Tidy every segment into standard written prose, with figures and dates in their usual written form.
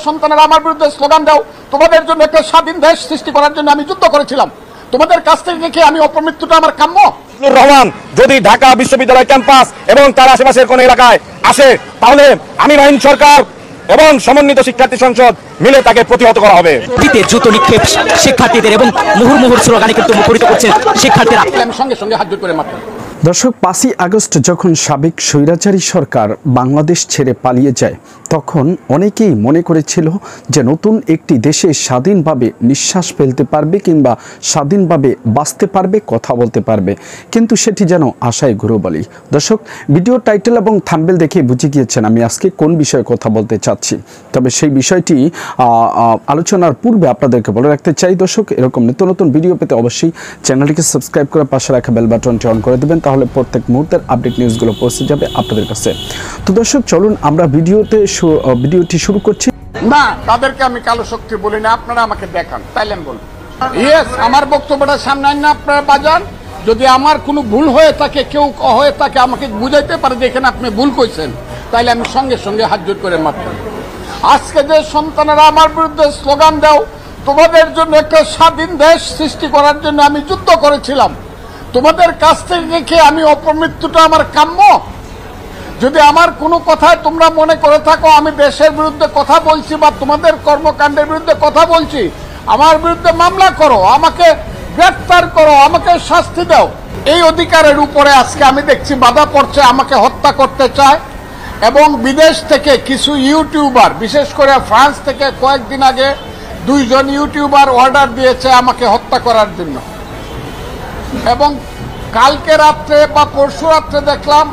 সন্তানেরা আমার বিরুদ্ধে স্লোগান দাও, তোমাদের জন্য একটা স্বাধীন দেশ সৃষ্টি করার জন্য আমি যুদ্ধ করেছিলাম, তোমাদের কাছ থেকে দেখে আমি অপমৃত্যুটা আমার কাম্য। রহমান যদি ঢাকা বিশ্ববিদ্যালয় ক্যাম্পাস এবং তার আশেপাশের কোন এলাকায় আসে, তাহলে আমি বাহিনী সরকার এবং সমন্বিত শিক্ষার্থী সংসদ মিলে তাকে প্রতিহত করা হবে। জুতো নিক্ষেপ শিক্ষার্থীদের এবং মুহুর্মুহুর স্লোগানে কিন্তু মুখরিত করছেন শিক্ষার্থীরা। আমি সঙ্গে সঙ্গে হাত জোড় করে মারতাম। দর্শক, 5ই আগস্ট যখন সাবেক স্বৈরাচারী সরকার বাংলাদেশ ছেড়ে পালিয়ে যায়, তখন অনেকেই মনে করেছিল যে নতুন একটি দেশে স্বাধীনভাবে নিঃশ্বাস ফেলতে পারবে কিংবা স্বাধীনভাবে বাঁচতে পারবে, কথা বলতে পারবে, কিন্তু সেটি যেন আশায় গুরুবালি। দর্শক, ভিডিও টাইটেল এবং থাম্বনেল দেখে বুঝে গিয়েছেন আমি আজকে কোন বিষয়ে কথা বলতে চাচ্ছি। তবে সেই বিষয়টি আলোচনার পূর্বে আপনাদেরকে বলে রাখতে চাই, দর্শক, এরকম নিত্য নতুন ভিডিও পেতে অবশ্যই চ্যানেলটিকে সাবস্ক্রাইব করে পাশে রাখা বেল বাটনটি অন করে দেবেন, তাহলে প্রত্যেক মুহূর্তের আপডেট নিউজগুলো পৌঁছে যাবে আপনাদের কাছে। তো দর্শক, চলুন আমরা ভিডিওটি শুরু করছি। না, তাদেরকে আমি কালো শক্তি বলি না, আপনারা আমাকে দেখান, তাইলে আমি বলবো। ইয়েস, আমার বক্তব্যটা সামনে আইন না, আপনারা বাজান। যদি আমার কোনো ভুল হয়ে থাকে, কেউ হয়ে থাকে, আমাকে বুঝাইতে পারে যে এখানে আপনি ভুল কইছেন, তাইলে আমি সঙ্গে সঙ্গে হাত জোড় করে মারতাম। আজকে যে সন্তানেরা আমার বিরুদ্ধে স্লোগান দাও, তোমাদের জন্য একটা স্বাধীন দেশ সৃষ্টি করার জন্য আমি যুদ্ধ করেছিলাম, তোমাদের কাছ থেকে দেখে আমি অপমৃত্যুটা আমার কাম্য। যদি আমার কোনো কথায় তোমরা মনে করে থাকো আমি দেশের বিরুদ্ধে কথা বলছি বা তোমাদের কর্মকাণ্ডের বিরুদ্ধে কথা বলছি, আমার বিরুদ্ধে মামলা করো, আমাকে গ্রেফতার করো, আমাকে শাস্তি দাও। এই অধিকারের উপরে আজকে আমি দেখছি বাধা পড়ছে, আমাকে হত্যা করতে চায়। এবং বিদেশ থেকে কিছু ইউটিউবার, বিশেষ করে ফ্রান্স থেকে কয়েকদিন আগে 2 জন ইউটিউবার অর্ডার দিয়েছে আমাকে হত্যা করার জন্য। এবং কালকে রাত্রে বা পরশু রাত্রে দেখলাম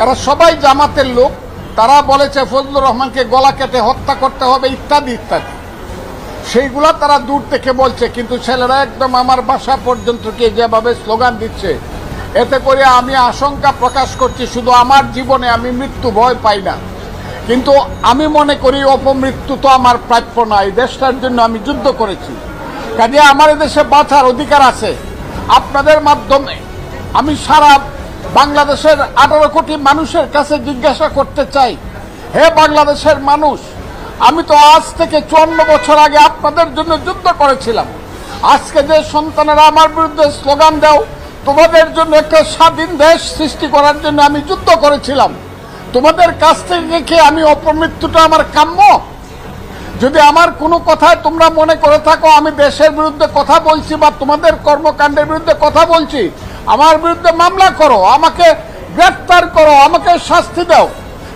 এরা সবাই জামাতের লোক, তারা বলেছে ফজলুর রহমানকে গলা কেটে হত্যা করতে হবে ইত্যাদি ইত্যাদি। সেইগুলা তারা দূর থেকে বলছে, কিন্তু ছেলেরা একদম আমার বাসা পর্যন্ত গিয়ে যেভাবে স্লোগান দিচ্ছে, এতে করে আমি আশঙ্কা প্রকাশ করছি, শুধু আমার জীবনে আমি মৃত্যু ভয় পাই না, কিন্তু আমি মনে করি অপমৃত্যু তো আমার প্রাপ্য না। এই দেশটার জন্য আমি যুদ্ধ করেছি, কাজে আমার দেশে বাঁচার অধিকার আছে। আপনাদের মাধ্যমে আমি সারা বাংলাদেশের 18 কোটি মানুষের কাছে জিজ্ঞাসা করতে চাই, হে বাংলাদেশের মানুষ, আমি তো আজ থেকে 54 বছর আগে আপনাদের জন্য যুদ্ধ করেছিলাম। আজকে যে সন্তানেরা আমার বিরুদ্ধে স্লোগান দাও, তোমাদের জন্য একটা স্বাধীন দেশ সৃষ্টি করার জন্য আমি যুদ্ধ করেছিলাম, তোমাদের কাছ থেকে দেখে আমি অপমৃত্যুটা আমার কাম্য। যদি আমার কোনো কথায় তোমরা মনে করে থাকো আমি দেশের বিরুদ্ধে কথা বলছি বা তোমাদের কর্মকাণ্ডের বিরুদ্ধে কথা বলছি, আমার বিরুদ্ধে মামলা করো, আমাকে গ্রেফতার করো, আমাকে শাস্তি দাও।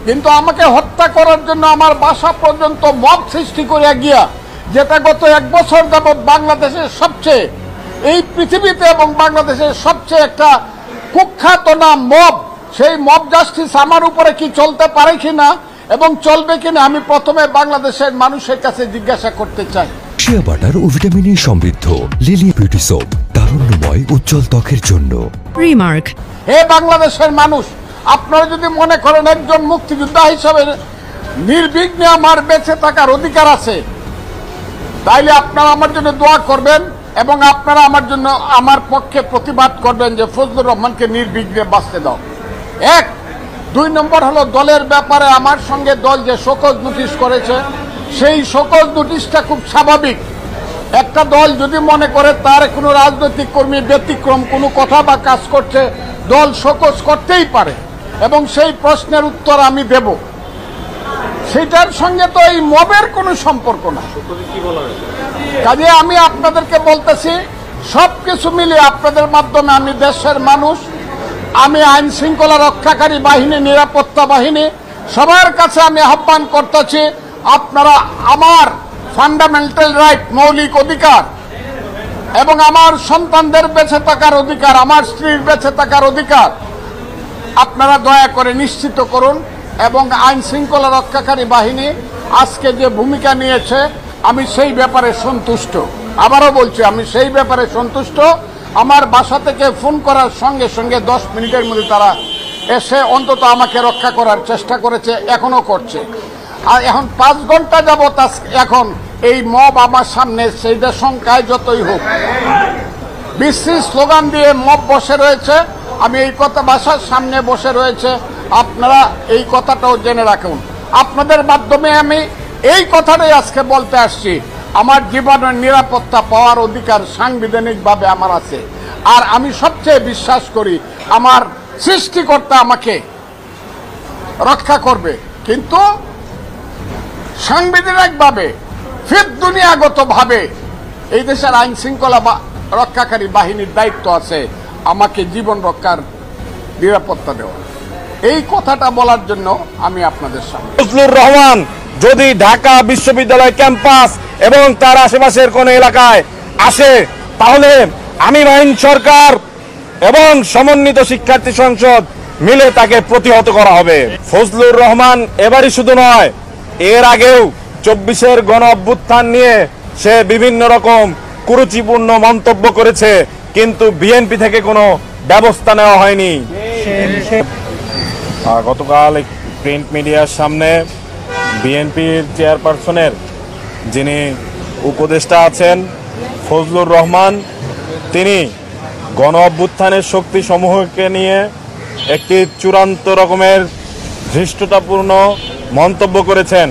কিন্তু আমাকে হত্যা করার জন্য আমার বাসা পর্যন্ত মব সৃষ্টি করে গিয়া, যেটা গত 1 বছর যাবৎ বাংলাদেশের সবচেয়ে, এই পৃথিবীতে এবং বাংলাদেশের সবচেয়ে একটা কুখ্যাত নাম মব, সেই মব জাস্টিস আমার উপরে কি চলতে পারে কিনা এবং চলবে কিনা আমি প্রথমে বাংলাদেশের মানুষের কাছে জিজ্ঞাসা করতে চাই। শিয়া বাটার ও ভিটামিনে সমৃদ্ধ লিলি বিউটি সোপ, তারুণ্যময় উজ্জ্বল ত্বকের জন্য। রিমার্ক, হে বাংলাদেশের মানুষ, আপনারা যদি মনে করেন একজন মুক্তিযোদ্ধা হিসাবে নির্বিঘ্নে আমার বেঁচে থাকার অধিকার আছে, তাইলে আপনারা আমার জন্য দোয়া করবেন এবং আপনারা আমার জন্য আমার পক্ষে প্রতিবাদ করবেন যে ফজলুর রহমানকে নির্বিঘ্নে বাঁচতে দাও। 1 2 নম্বর হলো দলের ব্যাপারে আমার সঙ্গে দল যে শোকজ নোটিশ করেছে, সেই শোকজ নোটিশটা খুব স্বাভাবিক। একটা দল যদি মনে করে তার কোনো রাজনৈতিক কর্মী ব্যতিক্রম কোনো কথা বা কাজ করছে, দল শোকজ করতেই পারে এবং সেই প্রশ্নের উত্তর আমি দেব। সেটার সঙ্গে তো এই মবের কোনো সম্পর্ক না। কাজে আমি আপনাদেরকে বলতেছি, সবকিছু মিলিয়ে আপনাদের মাধ্যমে আমি দেশের মানুষ, আমি আইন শৃঙ্খলা রক্ষাকারী বাহিনী, নিরাপত্তা বাহিনী, সবার কাছে আমি আহ্বান করতেছি, আপনারা আমার ফান্ডামেন্টাল রাইট, মৌলিক অধিকার এবং আমার সন্তানদের বেঁচে থাকার অধিকার, আমার স্ত্রীর বেঁচে থাকার অধিকার আপনারা দয়া করে নিশ্চিত করুন। এবং আইন শৃঙ্খলা রক্ষাকারী বাহিনী আজকে যে ভূমিকা নিয়েছে, আমি সেই ব্যাপারে সন্তুষ্ট। আবারও বলছি, আমি সেই ব্যাপারে সন্তুষ্ট। আমার বাসা থেকে ফোন করার সঙ্গে সঙ্গে 10 মিনিটের মধ্যে তারা এসে অন্তত আমাকে রক্ষা করার চেষ্টা করেছে, এখনো করছে। আর এখন 5 ঘন্টা যাবত এখন এই মব আমার সামনে, সেইটা সংখ্যায় যতই হোক, বিশ্রী স্লোগান দিয়ে মব বসে রয়েছে। আমি এই কথা বাসার সামনে বসে রয়েছে, আপনারা এই কথাটাও জেনে রাখুন। আপনাদের মাধ্যমে আমি এই কথাটাই আজকে বলতে আসছি, আমার জীবনের নিরাপত্তা পাওয়ার অধিকার সাংবিধানিকভাবে আমার আছে। আর আমি সবচেয়ে বিশ্বাস করি আমার সৃষ্টিকর্তা আমাকে রক্ষা করবে, কিন্তু সাংবিধানিকভাবে ফির দুনিয়াগতভাবে এই দেশের আইন শৃঙ্খলা রক্ষাকারী বাহিনীর দায়িত্ব আছে আমাকে জীবন রক্ষার নিরাপত্তা দেওয়া। এই কথাটা বলার জন্য আমি আপনাদের সামনে। ফজলুর রহমান যদি ঢাকা বিশ্ববিদ্যালয় ক্যাম্পাস এবং তার আশেপাশের কোন এলাকায় আসে, তাহলে আমি আইন সরকার এবং সমন্বিত শিক্ষার্থী সংসদ মিলে তাকে প্রতিহত করা হবে। ফজলুর রহমান এবারই শুধু নয়, এর আগেও 24-এর গণ অভ্যুত্থান নিয়ে সে বিভিন্ন রকম কুরুচিপূর্ণ মন্তব্য করেছে, কিন্তু বিএনপি থেকে কোনো ব্যবস্থা নেওয়া হয়নি। গতকাল প্রিন্ট মিডিয়ার সামনে বিএনপির চেয়ারপারসনের যিনি উপদেষ্টা আছেন ফজলুর রহমান, তিনি গণ অভ্যুত্থানের শক্তি সমূহকে নিয়ে একটি চূড়ান্ত রকমের ধৃষ্টতাপূর্ণ মন্তব্য করেছেন।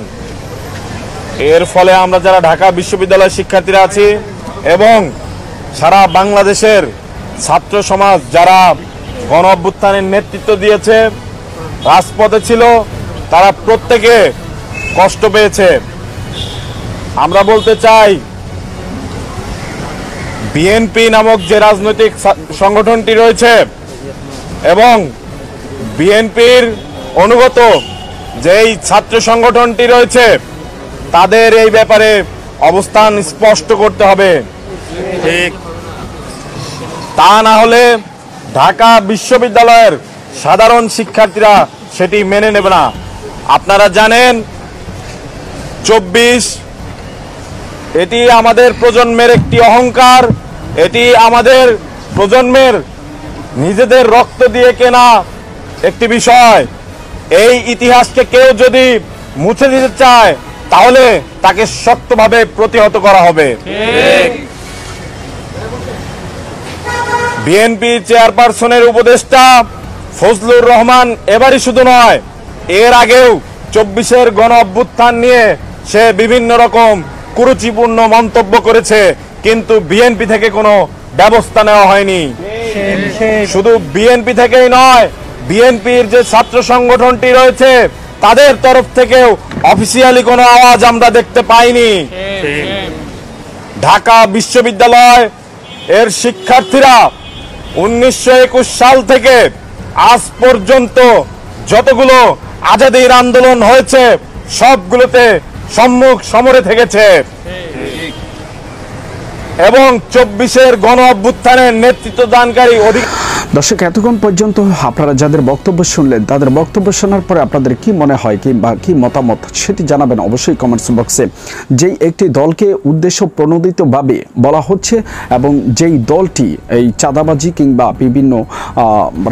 এর ফলে আমরা যারা ঢাকা বিশ্ববিদ্যালয়ের শিক্ষার্থীরা আছি এবং সারা বাংলাদেশের ছাত্র সমাজ যারা গণ অভ্যুত্থানের নেতৃত্ব দিয়েছে, রাজপথে ছিল, তারা প্রত্যেকে কষ্ট পেয়েছে। আমরা বলতে চাই, বিএনপি নামক যে রাজনৈতিক সংগঠনটি রয়েছে এবং বিএনপির অনুগত যেই ছাত্র সংগঠনটি রয়েছে, তাদের এই ব্যাপারে অবস্থান স্পষ্ট করতে হবে। ঠিক তা না হলে ঢাকা বিশ্ববিদ্যালয়ের সাধারণ শিক্ষার্থীরা সেটি মেনে নেবে না। আপনারা জানেন 24 এটি আমাদের প্রজন্মের একটি অহংকার, এটি আমাদের প্রজন্মের নিজেদের রক্ত দিয়ে কেনা একটি বিষয়। এই ইতিহাসকে কেউ যদি মুছে দিতে চায়, তাহলে তাকে শক্তভাবে প্রতিহত করা হবে। বিএনপি চেয়ারপারসনের উপদেষ্টা ফজলুর রহমান এবারই শুধু নয়, এর আগেও 24-এর গণ অভ্যুত্থান নিয়ে সে বিভিন্ন রকম কুরুচিপূর্ণ মন্তব্য করেছে, কিন্তু বিএনপি থেকে কোনো ব্যবস্থা নেওয়া হয়নি। শুধু বিএনপি থেকেই নয়, বিএনপির যে ছাত্র সংগঠনটি রয়েছে তাদের তরফ থেকেও অফিসিয়ালি কোনো আওয়াজ আমরা দেখতে পাইনি। ঢাকা বিশ্ববিদ্যালয় এর শিক্ষার্থীরা 1921 সাল থেকে আজ পর্যন্ত যতগুলো আজাদীর আন্দোলন হয়েছে সবগুলোতে সম্মুখ সমরে থেকেছে এবং 24-এর গণ অভ্যুত্থানের নেতৃত্ব দানকারী দর্শক, এতক্ষণ পর্যন্ত আপনারা যাদের বক্তব্য শুনলেন, তাদের বক্তব্য শোনার পরে আপনাদের কি মনে হয় কিংবা কি মতামত সেটি জানাবেন অবশ্যই কমেন্টস বক্সে। যেই একটি দলকে উদ্দেশ্য প্রণোদিতভাবে বলা হচ্ছে এবং যেই দলটি এই চাঁদাবাজি কিংবা বিভিন্ন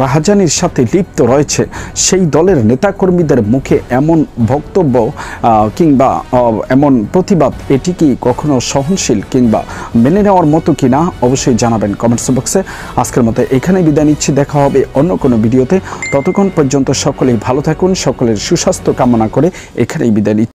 রাহাজানির সাথে লিপ্ত রয়েছে, সেই দলের নেতাকর্মীদের মুখে এমন বক্তব্য কিংবা এমন প্রতিবাদ, এটি কি কখনো সহনশীল কিংবা মেনে নেওয়ার মতো কিনা অবশ্যই জানাবেন কমেন্টস বক্সে। আজকের মতো এখানেই বিদায় নিচ্ছি, দেখা হবে অন্য কোনো ভিডিওতে। ততক্ষণ পর্যন্ত সকলেই ভালো থাকুন, সকলের সুস্বাস্থ্য কামনা করে এখানেই বিদায় নিচ্ছি।